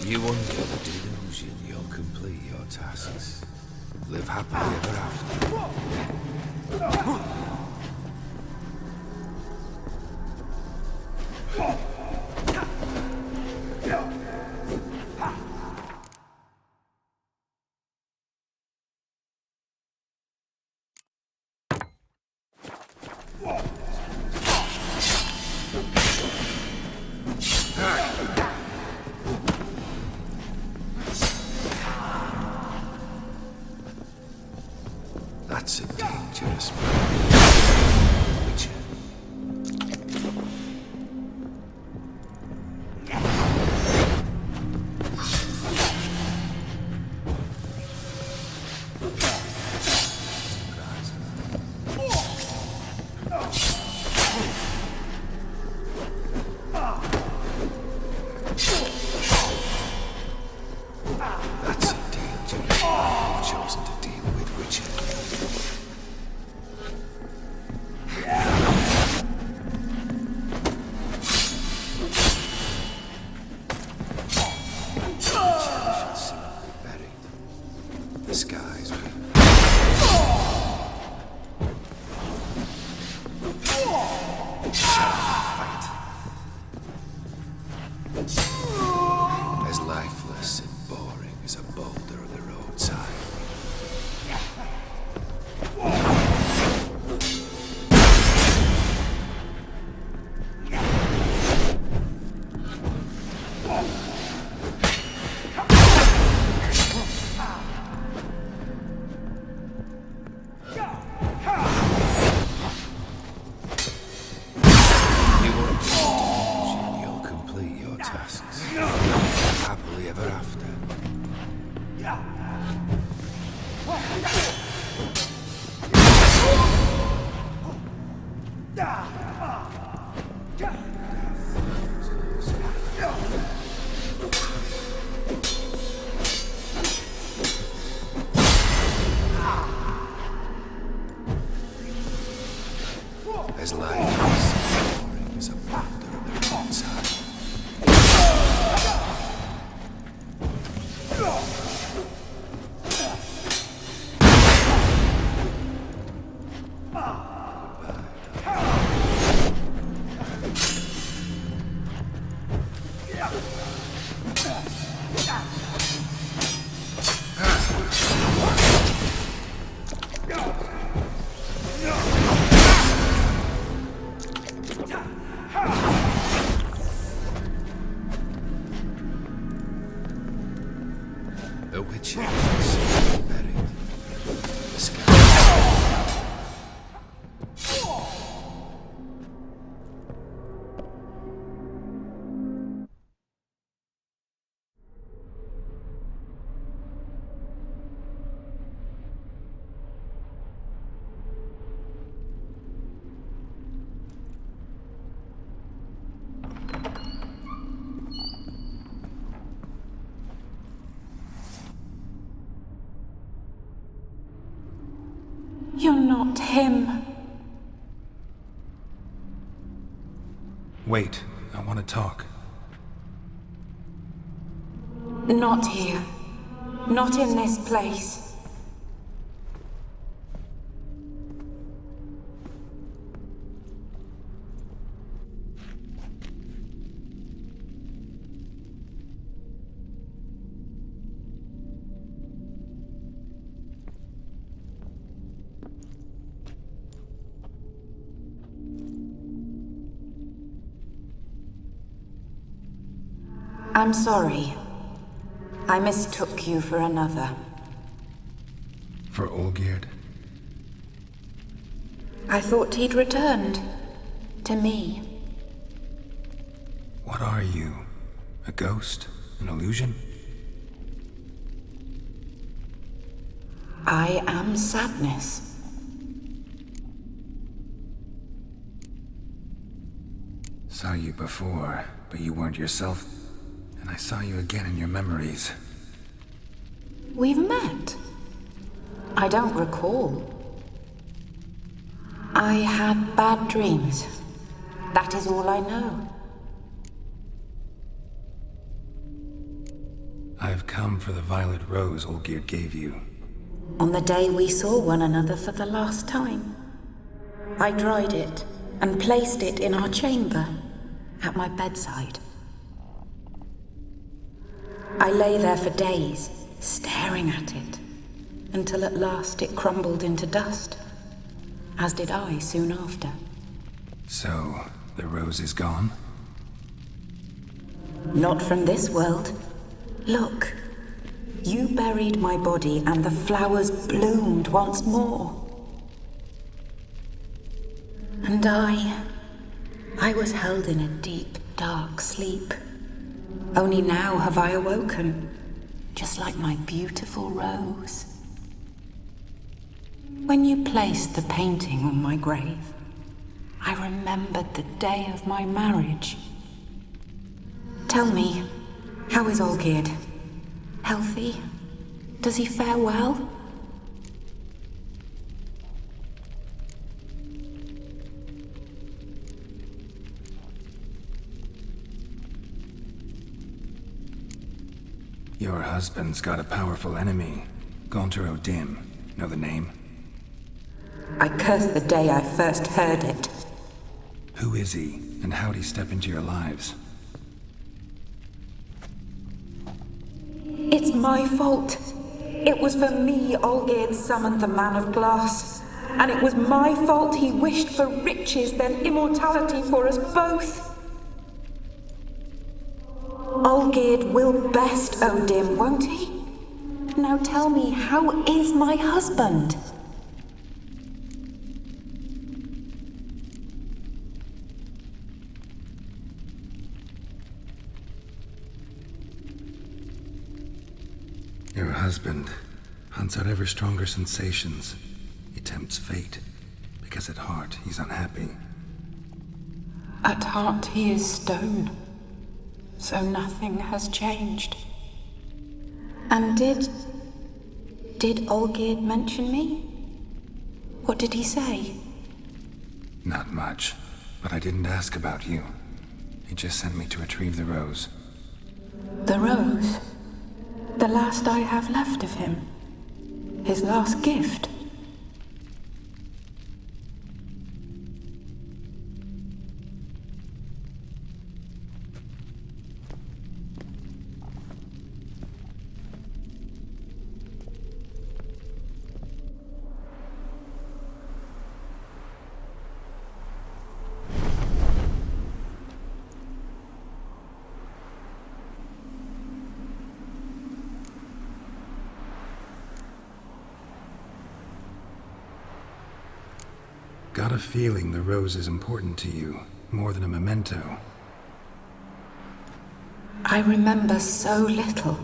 You under the delusion you'll complete your tasks. Live happily ever after. That's a dangerous man. Witcher. That's a dangerous man you've chosen to deal with, Witcher. The skies will fight. As lifeless and boring as a boulder on the roadside. You'll complete your tasks. Happily ever after. As lifeless and boring as a boulder on the roadside. A witch is buried in the sky. You're not him. Wait, I want to talk. Not here. Not in this place. I'm sorry. I mistook you for another. For Olgierd? I thought he'd returned. To me. What are you? A ghost? An illusion? I am sadness. saw you before, but you weren't yourself. And I saw you again in your memories. We've met? I don't recall. I had bad dreams. That is all I know. I've come for the violet rose Olgierd gave you. On the day we saw one another for the last time, I dried it and placed it in our chamber, at my bedside. I lay there for days, staring at it, until at last it crumbled into dust, as did I soon after. So, the rose is gone? Not from this world. Look, you buried my body and the flowers bloomed once more. And I was held in a deep, dark sleep. Only now have I awoken, just like my beautiful rose. When you placed the painting on my grave, I remembered the day of my marriage. Tell me, how is Olgierd? Healthy? Does he fare well? Your husband's got a powerful enemy. Gaunter O'Dim. Know the name? I curse the day I first heard it. Who is he, and how'd he step into your lives? It's my fault. It was for me Olgierd summoned the Man of Glass. And it was my fault he wished for riches, then immortality for us both. Olgierd will best O'Dim, won't he? Now tell me, how is my husband? Your husband hunts out ever stronger sensations. He tempts fate, because at heart he's unhappy. At heart he is stone, so nothing has changed. And did Olgierd mention me? What did he say? Not much, but I didn't ask about you. He just sent me to retrieve the rose. The rose? The last I have left of him? His last gift? Got a feeling the rose is important to you, more than a memento. I remember so little.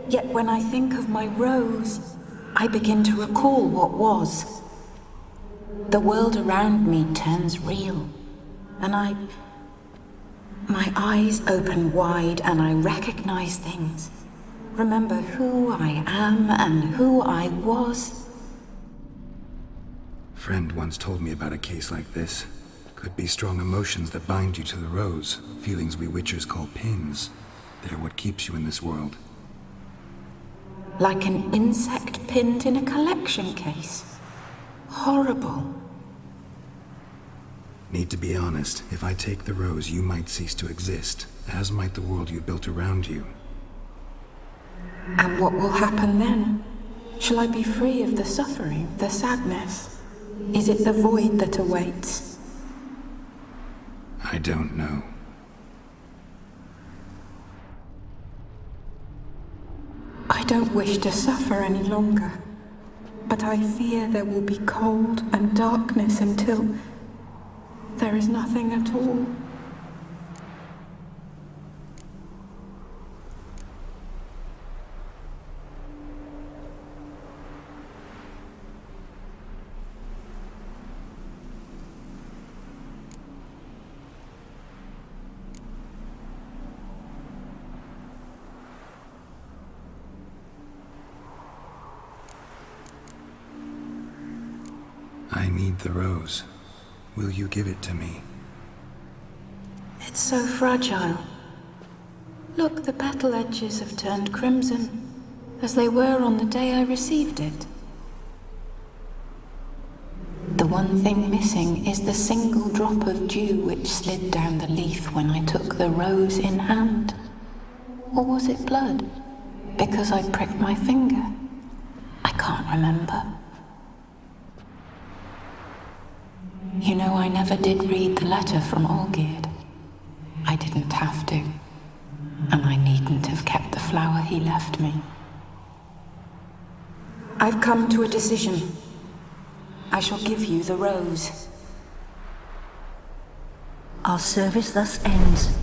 Yet when I think of my rose, I begin to recall what was. The world around me turns real, and my eyes open wide and I recognize things. Remember who I am and who I was. Friend once told me about a case like this. Could be strong emotions that bind you to the rose, feelings we witchers call pins. They're what keeps you in this world. Like an insect pinned in a collection case. Horrible. Need to be honest, if I take the rose, you might cease to exist, as might the world you built around you. And what will happen then? Shall I be free of the suffering, the sadness? Is it the void that awaits? I don't know. I don't wish to suffer any longer, but I fear there will be cold and darkness until there is nothing at all. I need the rose. Will you give it to me? It's so fragile. Look, the petal edges have turned crimson, as they were on the day I received it. The one thing missing is the single drop of dew which slid down the leaf when I took the rose in hand. Or was it blood? Because I pricked my finger. I can't remember. You know, I never did read the letter from Olgierd. I didn't have to. And I needn't have kept the flower he left me. I've come to a decision. I shall give you the rose. Our service thus ends.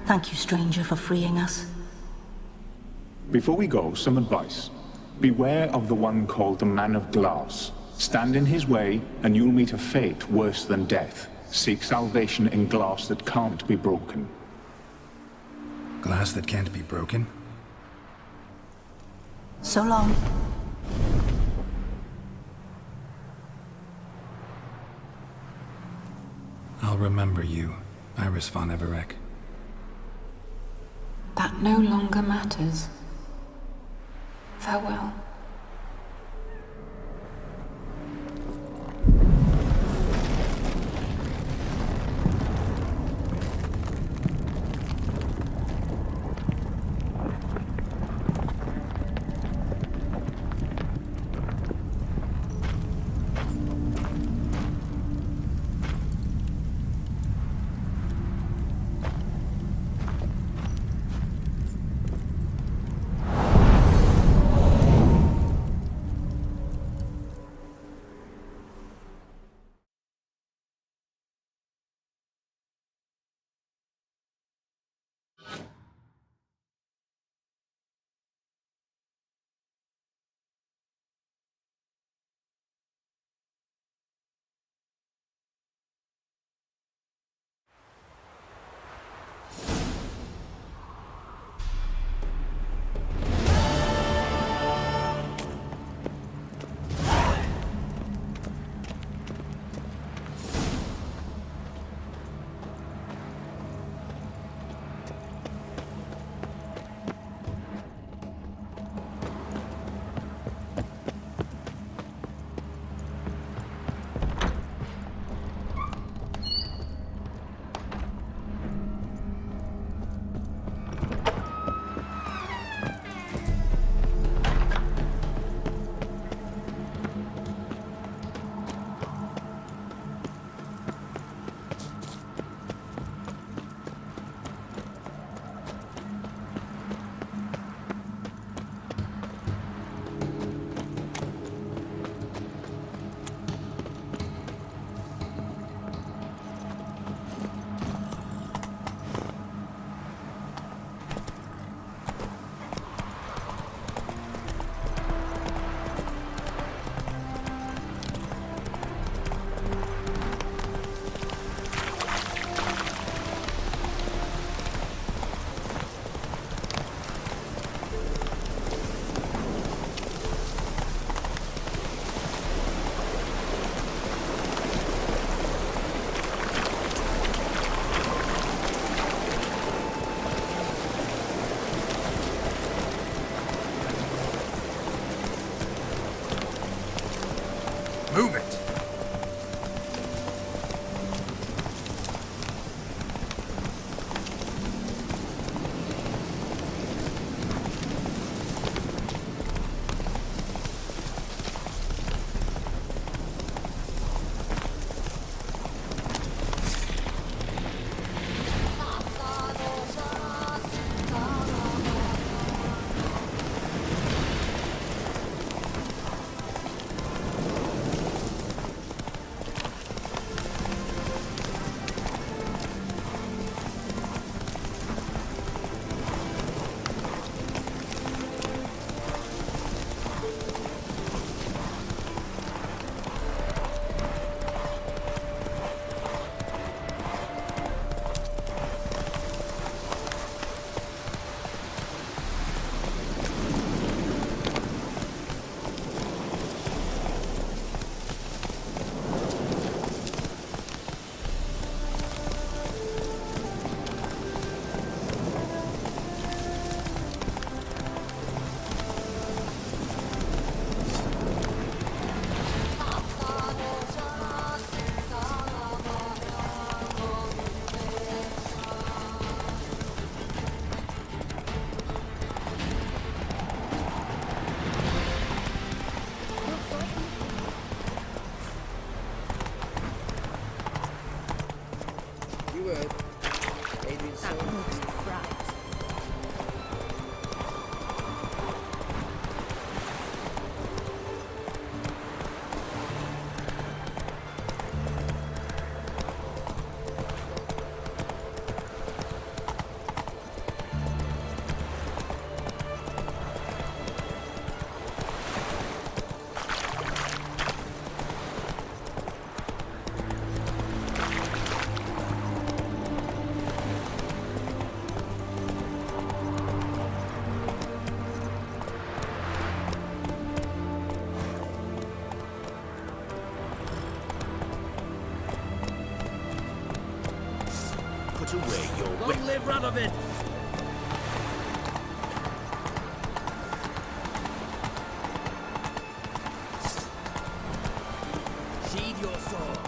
Thank you, stranger, for freeing us. Before we go, some advice. Beware of the one called the Man of Glass. Stand in his way, and you'll meet a fate worse than death. Seek salvation in glass that can't be broken. Glass that can't be broken? So long. I'll remember you, Iris von Everec. That no longer matters. Farewell. Move it! you heard. Adrian That Soul. looks bright. Put away your Long live Radovid! Sheathe your sword.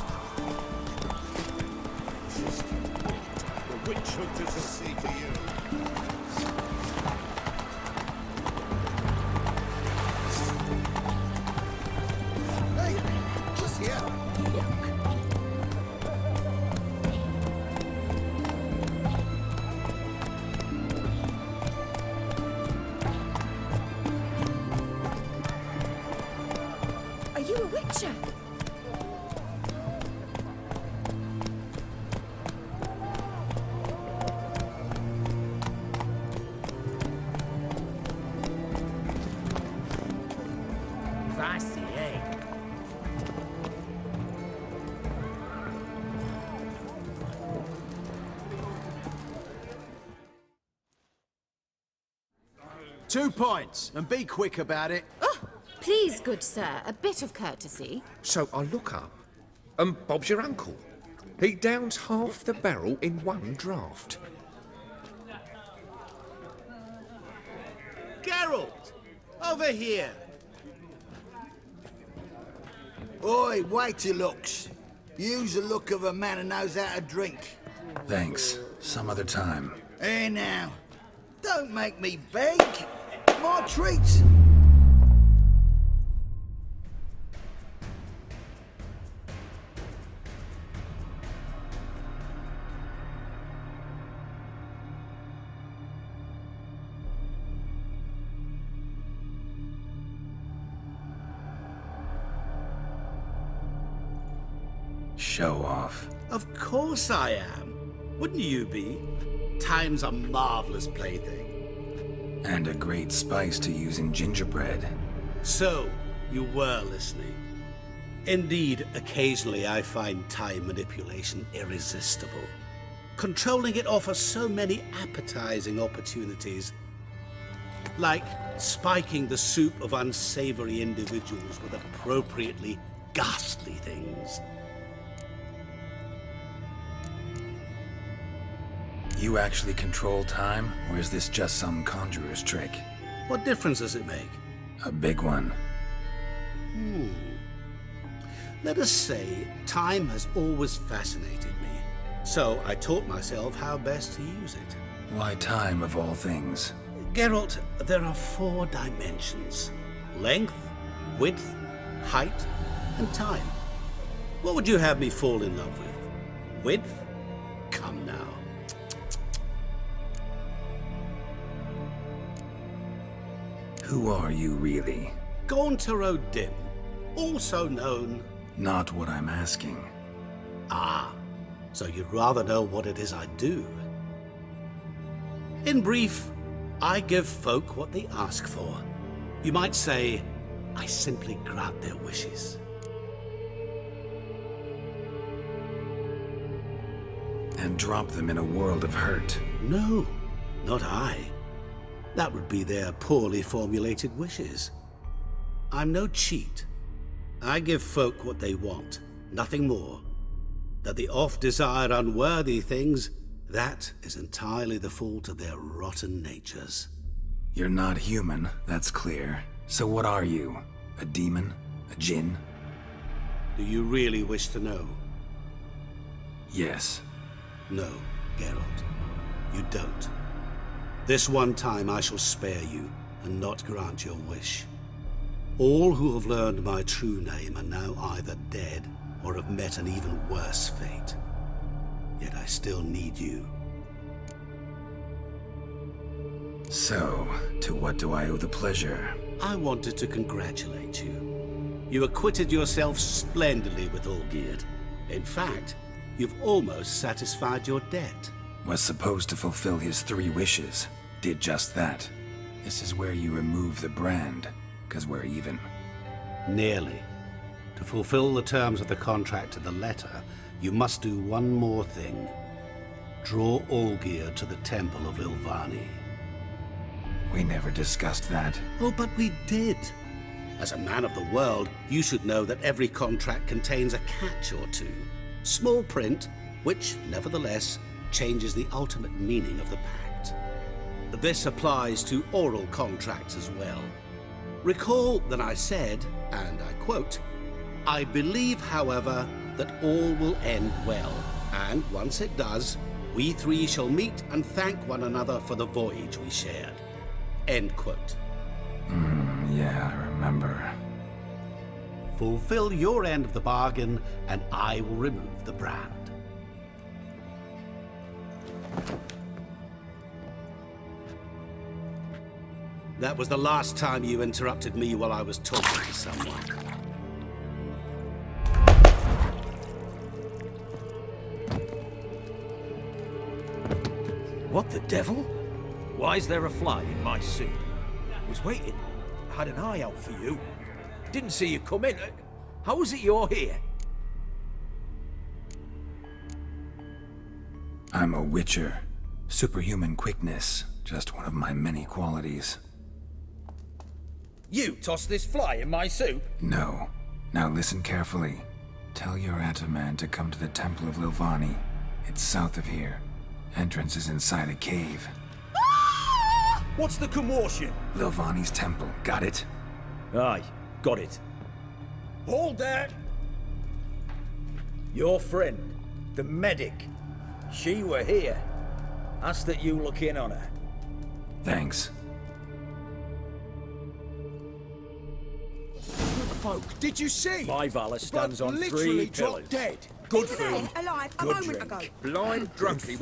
The witch hunters will see to you. Hey, just here. Are you a witcher? Classy, eh? Two points, and be quick about it. Oh, please, good sir, a bit of courtesy. So I look up, and Bob's your uncle. He downs half the barrel in one draught. Geralt! Over here! Oi, wait your looks. Use the look of a man who knows how to drink. Thanks. Some other time. Here now. Don't make me beg. My treats. Show off. Of course I am. Wouldn't you be? Time's a marvelous plaything. And a great spice to use in gingerbread. So, you were listening. Indeed, occasionally I find time manipulation irresistible. Controlling it offers so many appetizing opportunities. Like spiking the soup of unsavory individuals with appropriately ghastly things. You actually control time, or is this just some conjurer's trick? What difference does it make? A big one. Let us say time has always fascinated me. So I taught myself how best to use it. Why time of all things? Geralt, there are 4 dimensions. Length, width, height, and time. What would you have me fall in love with? Width? Come now. Who are you really? Gauntero Dim, also known... Not what I'm asking. Ah, so you'd rather know what it is I do. In brief, I give folk what they ask for. You might say, I simply grant their wishes. And drop them in a world of hurt. No, not I. That would be their poorly formulated wishes. I'm no cheat. I give folk what they want, nothing more. That they oft desire unworthy things, that is entirely the fault of their rotten natures. You're not human, that's clear. So what are you? A demon? A djinn? Do you really wish to know? Yes. No, Geralt. You don't. This one time I shall spare you, and not grant your wish. All who have learned my true name are now either dead, or have met an even worse fate. yet I still need you. So, to what do I owe the pleasure? I wanted to congratulate you. You acquitted yourself splendidly with Olgierd. In fact, you've almost satisfied your debt. Was supposed to fulfill his 3 wishes. Did just that. This is where you remove the brand, 'cause we're even. Nearly. To fulfill the terms of the contract to the letter, you must do one more thing. Draw Olgierd to the Temple of Lilvani. We never discussed that. Oh, but we did. As a man of the world, you should know that every contract contains a catch or two. Small print, which, nevertheless, changes the ultimate meaning of the pact. This applies to oral contracts as well. Recall that I said, and I quote, "I believe, however, that all will end well, and once it does, we 3 shall meet and thank one another for the voyage we shared." End quote. Yeah, I remember. Fulfill your end of the bargain, and I will remove the brand. That was the last time you interrupted me while I was talking to someone. What the devil? Why is there a fly in my soup? Was waiting. Had an eye out for you. Didn't see you come in. How is it you're here? I'm a witcher. Superhuman quickness. Just one of my many qualities. You tossed this fly in my soup? No. Now listen carefully. Tell your Ataman to come to the Temple of Lilvani. It's south of here. Entrance is inside a cave. What's the commotion? Lilvani's temple. Got it? Aye, got it. Hold that! Your friend, the medic, she were here. Ask that you look in on her. Thanks. Folk, did you see? My Valor stands Blood on literally 3 pillars. dropped dead. Good food, alive a good moment drink. ago. Blind drunk he